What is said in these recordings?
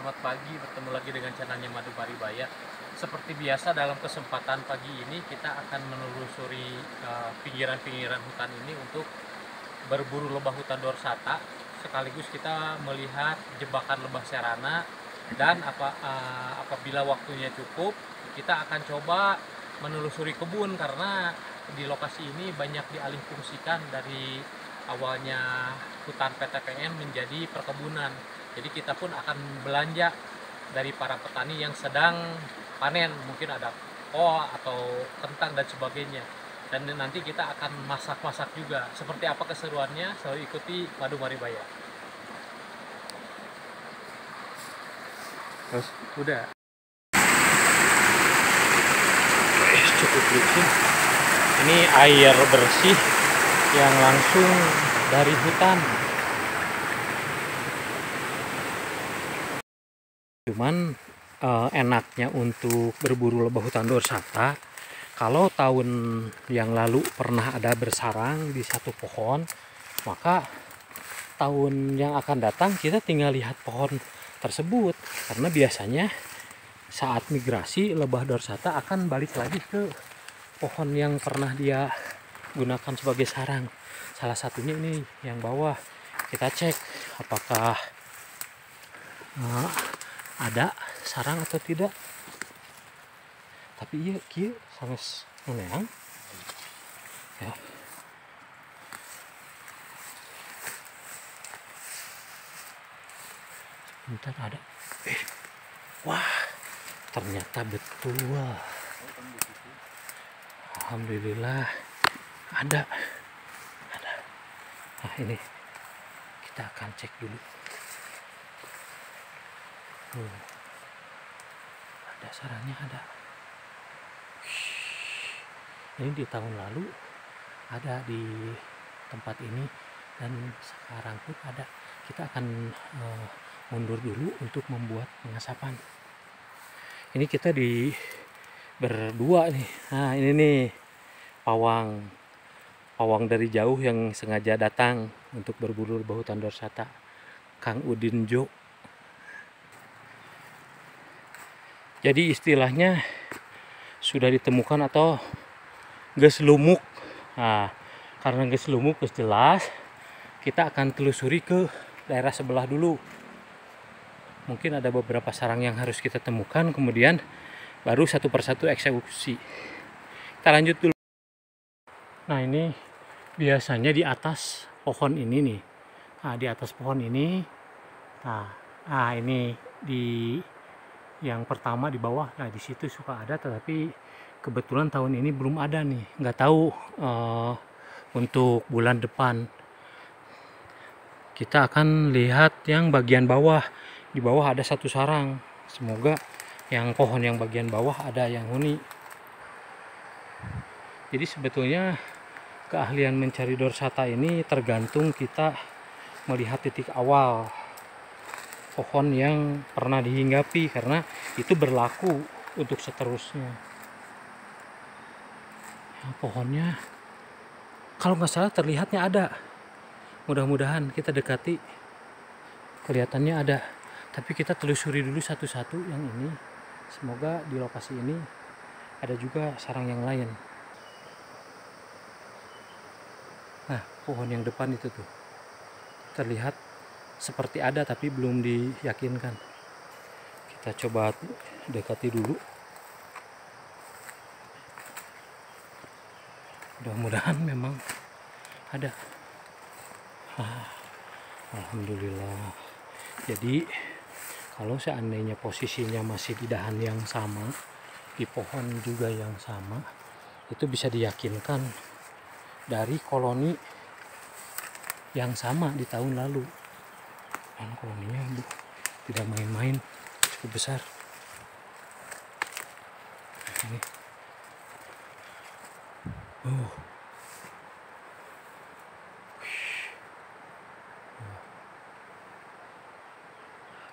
selamat pagi, bertemu lagi dengan channelnya Madu Paribaya. Seperti biasa dalam kesempatan pagi ini kita akan menelusuri pinggiran-pinggiran hutan ini untuk berburu lebah hutan dorsata. Sekaligus kita melihat jebakan lebah serana dan apabila waktunya cukup kita akan coba menelusuri kebun, karena di lokasi ini banyak dialihfungsikan dari awalnya hutan PTPN menjadi perkebunan. Jadi kita pun akan belanja dari para petani yang sedang panen, mungkin ada kol atau kentang dan sebagainya. Dan nanti kita akan masak-masak juga. Seperti apa keseruannya? Selalu ikuti Madu Paribaya. Terus udah. Cukup licin. Ini air bersih yang langsung dari hutan. Cuman enaknya untuk berburu lebah hutan dorsata, kalau tahun yang lalu pernah ada bersarang di satu pohon, maka tahun yang akan datang kita tinggal lihat pohon tersebut, karena biasanya saat migrasi lebah dorsata akan balik lagi ke pohon yang pernah dia gunakan sebagai sarang. Salah satunya ini yang bawah. Kita cek apakah ada sarang atau tidak. Tapi iya kieu sanes nuneang. Ya. Bentar ada. Wah, ternyata betul. Alhamdulillah ada. Nah, ini kita akan cek dulu. Ada sarangnya, ada. Ini di tahun lalu ada di tempat ini dan sekarang pun ada. Kita akan mundur dulu untuk membuat pengasapan. Ini kita berdua nih. Nah, ini nih pawang dari jauh yang sengaja datang untuk berburu lebah hutan dorsata, Kang Udin Jo. Jadi istilahnya sudah ditemukan atau geus lumuk. Nah, karena geus lumuk geus jelas, kita akan telusuri ke daerah sebelah dulu. Mungkin ada beberapa sarang yang harus kita temukan, kemudian baru satu persatu eksekusi. Kita lanjut dulu. Nah, ini biasanya di atas pohon ini nih. Nah, di atas pohon ini. Nah, ini di yang pertama di bawah. Nah, di situ suka ada, tetapi kebetulan tahun ini belum ada nih. Nggak tahu untuk bulan depan. Kita akan lihat yang bagian bawah. Di bawah ada satu sarang. Semoga yang pohon yang bagian bawah ada yang huni. Jadi sebetulnya keahlian mencari dorsata ini tergantung kita melihat titik awal pohon yang pernah dihinggapi, karena itu berlaku untuk seterusnya. Nah, pohonnya kalau nggak salah terlihatnya ada. Mudah-mudahan kita dekati, kelihatannya ada. Tapi kita telusuri dulu satu-satu yang ini. Semoga di lokasi ini ada juga sarang yang lain. Nah, pohon yang depan itu tuh terlihat seperti ada, tapi belum diyakinkan. Kita coba dekati dulu. Mudah-mudahan memang ada. Alhamdulillah. Jadi kalau seandainya posisinya masih di dahan yang sama, di pohon juga yang sama, itu bisa diyakinkan dari koloni yang sama di tahun lalu. Dan koloninya tidak main-main, cukup besar. Ini.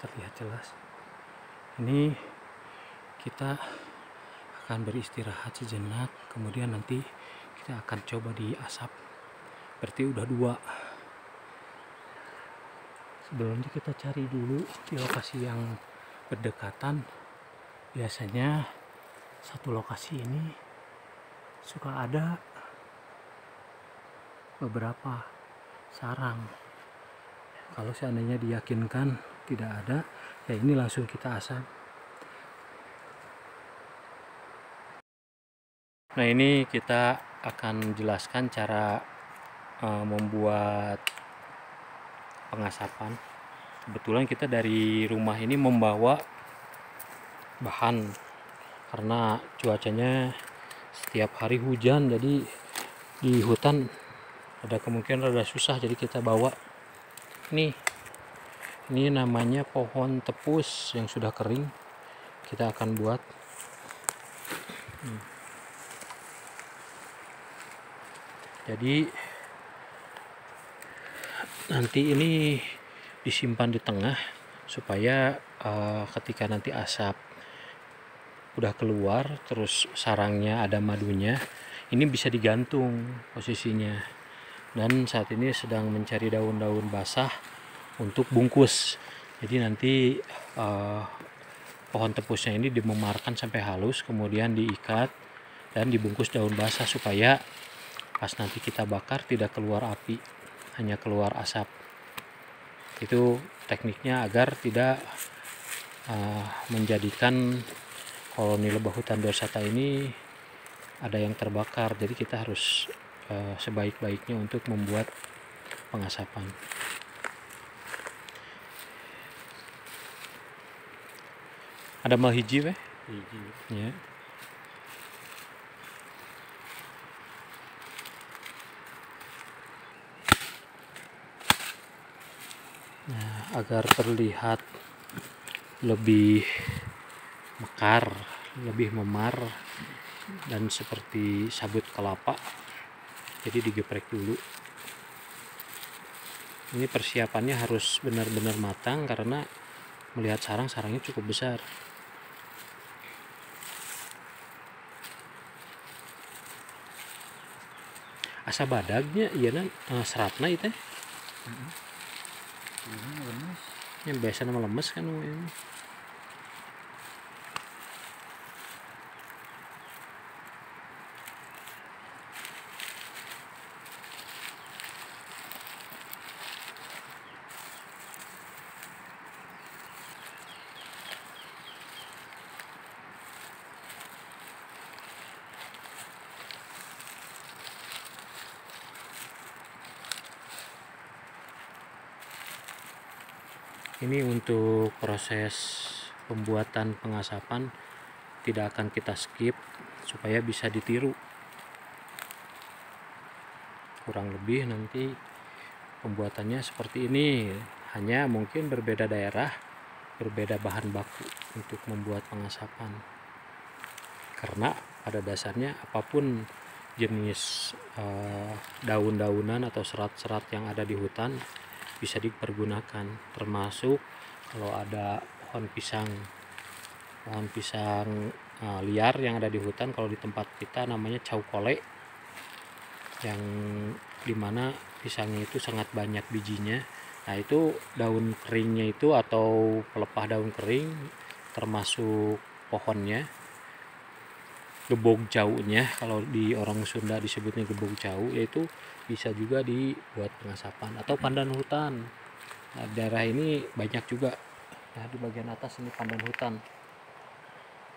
Terlihat jelas. Ini kita akan beristirahat sejenak, kemudian nanti kita akan coba diasap. Berarti udah 2. Sebelumnya kita cari dulu di lokasi yang berdekatan, biasanya satu lokasi ini suka ada beberapa sarang. Kalau seandainya diyakinkan tidak ada, ya ini langsung kita asap. Nah, ini kita akan jelaskan cara membuat pengasapan. Kebetulan kita dari rumah ini membawa bahan karena cuacanya setiap hari hujan, jadi di hutan ada kemungkinan rada susah, jadi kita bawa ini namanya pohon tepus yang sudah kering. Kita akan buat jadi nanti ini disimpan di tengah supaya ketika nanti asap udah keluar terus sarangnya ada madunya, ini bisa digantung posisinya. Dan saat ini sedang mencari daun-daun basah untuk bungkus. Jadi nanti pohon tepusnya ini dimemarkan sampai halus, kemudian diikat dan dibungkus daun basah supaya pas nanti kita bakar tidak keluar api, hanya keluar asap. Itu tekniknya agar tidak menjadikan koloni lebah hutan dorsata ini ada yang terbakar. Jadi kita harus sebaik-baiknya untuk membuat pengasapan. Ada mal hiji weh? Hiji. Ya. Nah, agar terlihat lebih mekar, lebih memar dan seperti sabut kelapa, jadi digeprek dulu. Ini persiapannya harus benar-benar matang karena melihat sarangnya cukup besar. Asa badagnya iya nan seratna itu yang biasa nama lemes kan ini. Ini untuk proses pembuatan pengasapan tidak akan kita skip supaya bisa ditiru. Kurang lebih nanti pembuatannya seperti ini, hanya mungkin berbeda daerah, berbeda bahan baku untuk membuat pengasapan. Karena pada dasarnya apapun jenis daun-daunan atau serat-serat yang ada di hutan bisa dipergunakan, termasuk kalau ada pohon pisang liar yang ada di hutan. Kalau di tempat kita namanya caukole, yang dimana pisangnya itu sangat banyak bijinya. Nah, itu daun keringnya itu atau pelepah daun kering, termasuk pohonnya, gebog jauhnya, kalau di orang Sunda disebutnya gebog jauh, yaitu bisa juga dibuat pengasapan atau pandan hutan. Nah, daerah ini banyak juga. Nah, di bagian atas ini pandan hutan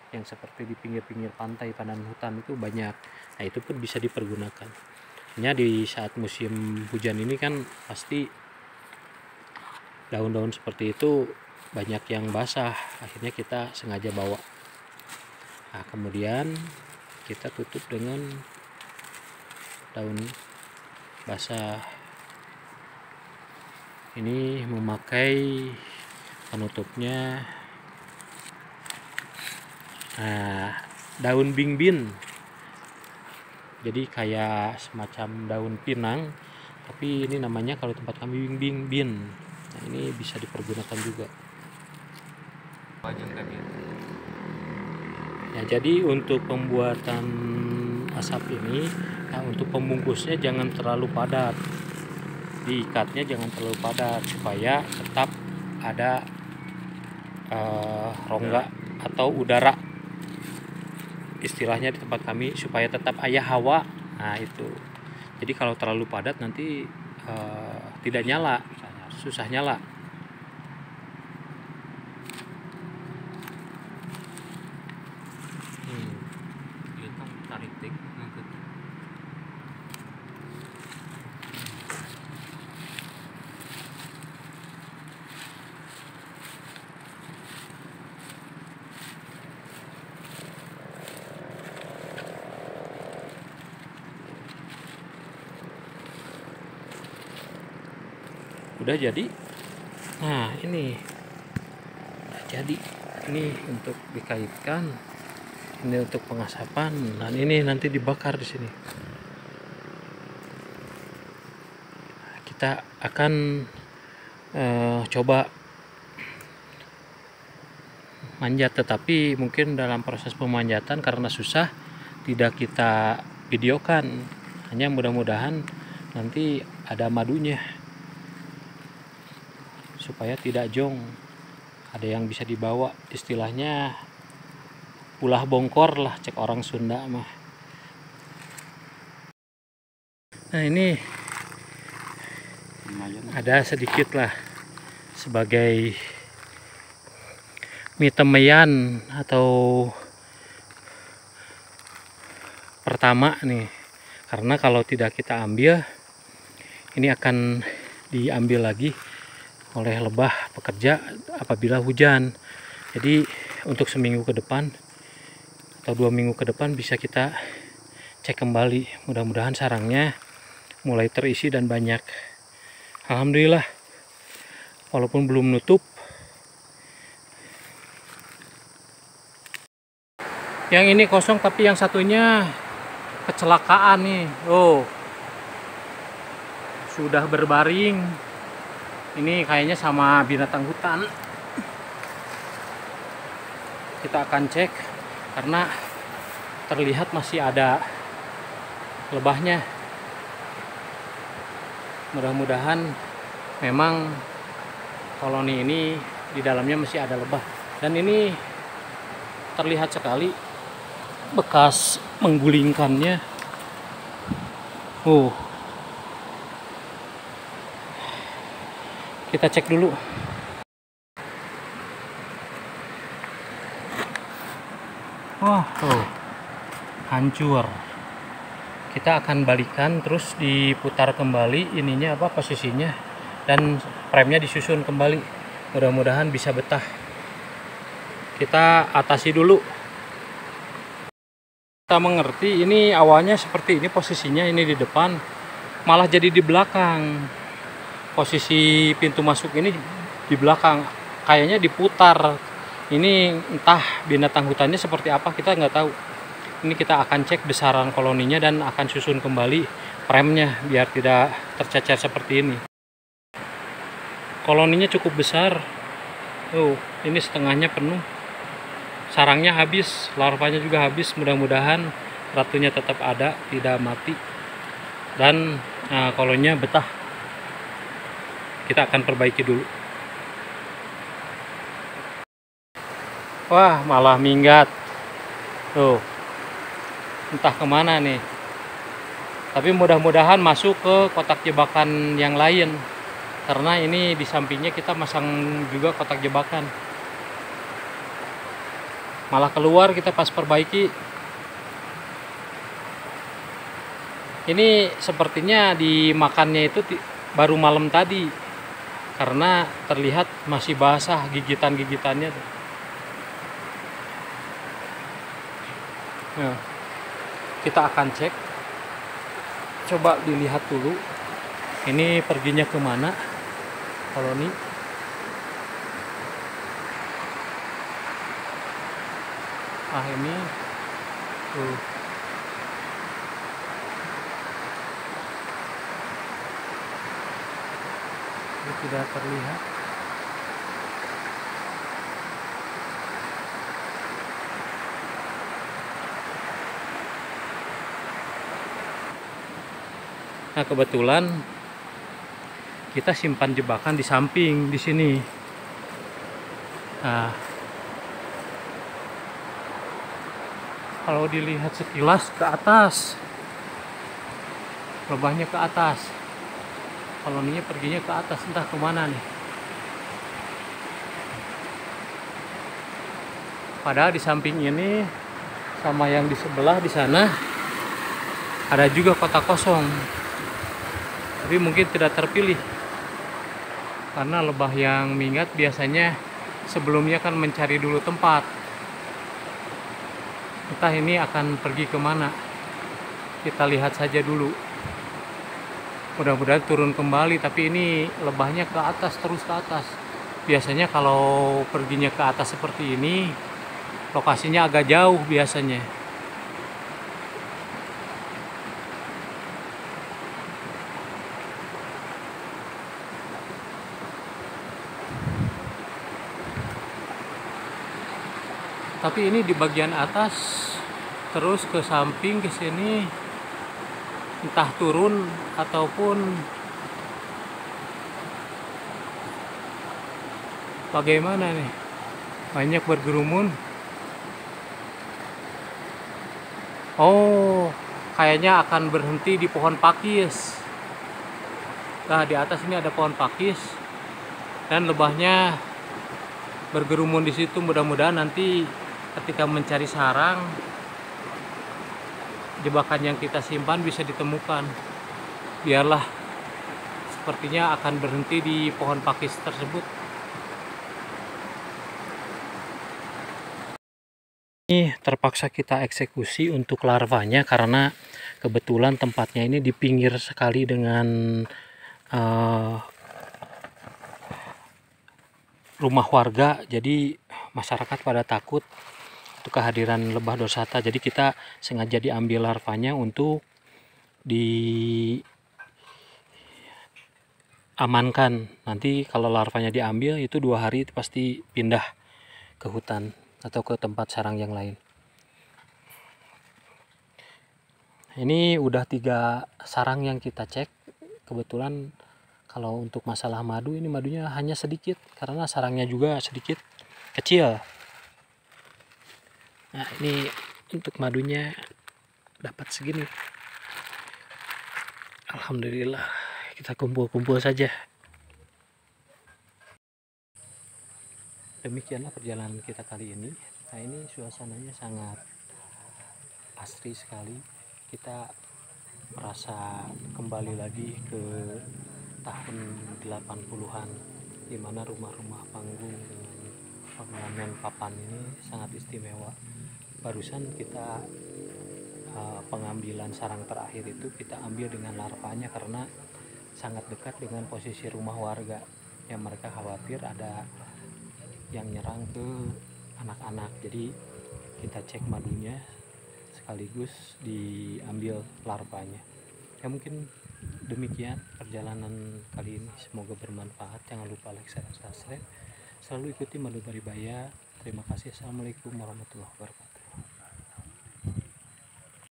yang seperti di pinggir-pinggir pantai, pandan hutan itu banyak. Nah, itu pun bisa dipergunakan. Hanya di saat musim hujan ini kan pasti daun-daun seperti itu banyak yang basah, akhirnya kita sengaja bawa. Nah, kemudian kita tutup dengan daun basah. Ini memakai penutupnya daun bingbin, jadi kayak semacam daun pinang, tapi ini namanya kalau tempat kami bingbin. Nah, ini bisa dipergunakan juga. Ya, jadi untuk pembuatan asap ini, nah untuk pembungkusnya jangan terlalu padat, diikatnya jangan terlalu padat supaya tetap ada rongga atau udara, istilahnya di tempat kami, supaya tetap aya hawa. Nah itu, jadi kalau terlalu padat nanti tidak nyala, susah nyala. Tarik tik ngangkut. Udah jadi. Nah ini udah jadi, ini untuk dikaitkan, ini untuk pengasapan, dan ini nanti dibakar di sini. Kita akan coba manjat, tetapi mungkin dalam proses pemanjatan karena susah tidak kita videokan, hanya mudah-mudahan nanti ada madunya supaya tidak jong, ada yang bisa dibawa, istilahnya ulah bongkor lah, cek orang Sunda mah. Nah ini ada sedikit lah sebagai mitemeyan atau pertama nih, karena kalau tidak kita ambil ini akan diambil lagi oleh lebah pekerja apabila hujan. Jadi untuk seminggu ke depan atau 2 minggu ke depan bisa kita cek kembali, mudah-mudahan sarangnya mulai terisi dan banyak. Alhamdulillah, walaupun belum nutup. Yang ini kosong, tapi yang satunya kecelakaan nih. Oh, sudah berbaring. Ini kayaknya sama binatang hutan. Kita akan cek karena terlihat masih ada lebahnya. Mudah-mudahan memang koloni ini di dalamnya masih ada lebah. Dan ini terlihat sekali bekas menggulingkannya. Kita cek dulu. Hancur. Kita akan balikan, terus diputar kembali ininya apa posisinya, dan remnya disusun kembali. Mudah-mudahan bisa betah. Kita atasi dulu. Kita mengerti ini awalnya seperti ini posisinya, ini di depan, malah jadi di belakang. Posisi pintu masuk ini di belakang, kayaknya diputar. Ini entah binatang hutannya seperti apa, kita nggak tahu. Ini kita akan cek besaran koloninya dan akan susun kembali premnya biar tidak tercecer seperti ini. Koloninya cukup besar. Ini setengahnya penuh. Sarangnya habis, larvanya juga habis. Mudah-mudahan ratunya tetap ada, tidak mati, dan koloninya betah. Kita akan perbaiki dulu. Wah, malah minggat. Entah kemana nih. Tapi mudah-mudahan masuk ke kotak jebakan yang lain. Karena ini di sampingnya kita masang juga kotak jebakan. Malah keluar kita pas perbaiki. Ini sepertinya dimakannya itu baru malam tadi. Karena terlihat masih basah gigitan-gigitannya. Nah, kita akan cek. Coba dilihat dulu. Ini perginya kemana koloni? Ini tidak terlihat. Nah, kebetulan kita simpan jebakan di samping di sini. Nah, kalau dilihat sekilas ke atas, lebahnya ke atas, koloninya perginya ke atas, entah kemana nih. Padahal di samping ini sama yang di sebelah di sana ada juga kotak kosong, tapi mungkin tidak terpilih karena lebah yang minggat biasanya sebelumnya kan mencari dulu tempat. Entah ini akan pergi kemana, kita lihat saja dulu. Mudah-mudahan turun kembali, tapi ini lebahnya ke atas, terus ke atas. Biasanya kalau perginya ke atas seperti ini, lokasinya agak jauh biasanya. Tapi ini di bagian atas, terus ke samping ke sini, entah turun ataupun bagaimana nih. Banyak bergerumun. Oh, kayaknya akan berhenti di pohon pakis. Nah, di atas ini ada pohon pakis dan lebahnya bergerumun di situ. Mudah-mudahan nanti ketika mencari sarang, jebakan yang kita simpan bisa ditemukan. Biarlah, sepertinya akan berhenti di pohon pakis tersebut. Ini terpaksa kita eksekusi untuk larvanya karena kebetulan tempatnya ini di pinggir sekali dengan rumah warga, jadi masyarakat pada takut untuk kehadiran lebah dorsata. Jadi kita sengaja diambil larvanya untuk diamankan. Nanti kalau larvanya diambil itu 2 hari itu pasti pindah ke hutan atau ke tempat sarang yang lain. Ini udah 3 sarang yang kita cek. Kebetulan kalau untuk masalah madu, ini madunya hanya sedikit karena sarangnya juga sedikit kecil. Nah, ini untuk madunya dapat segini. Alhamdulillah, kita kumpul-kumpul saja. Demikianlah perjalanan kita kali ini. Nah, ini suasananya sangat asri sekali. Kita merasa kembali lagi ke tahun 80-an, di mana rumah-rumah panggung dengan ornamen papan ini sangat istimewa. Barusan kita pengambilan sarang terakhir itu kita ambil dengan larvanya karena sangat dekat dengan posisi rumah warga yang mereka khawatir ada yang nyerang ke anak-anak. Jadi kita cek madunya sekaligus diambil larvanya. Ya, mungkin demikian perjalanan kali ini, semoga bermanfaat. Jangan lupa like, share, subscribe. Selalu ikuti Madu Paribaya. Terima kasih. Assalamualaikum warahmatullahi wabarakatuh.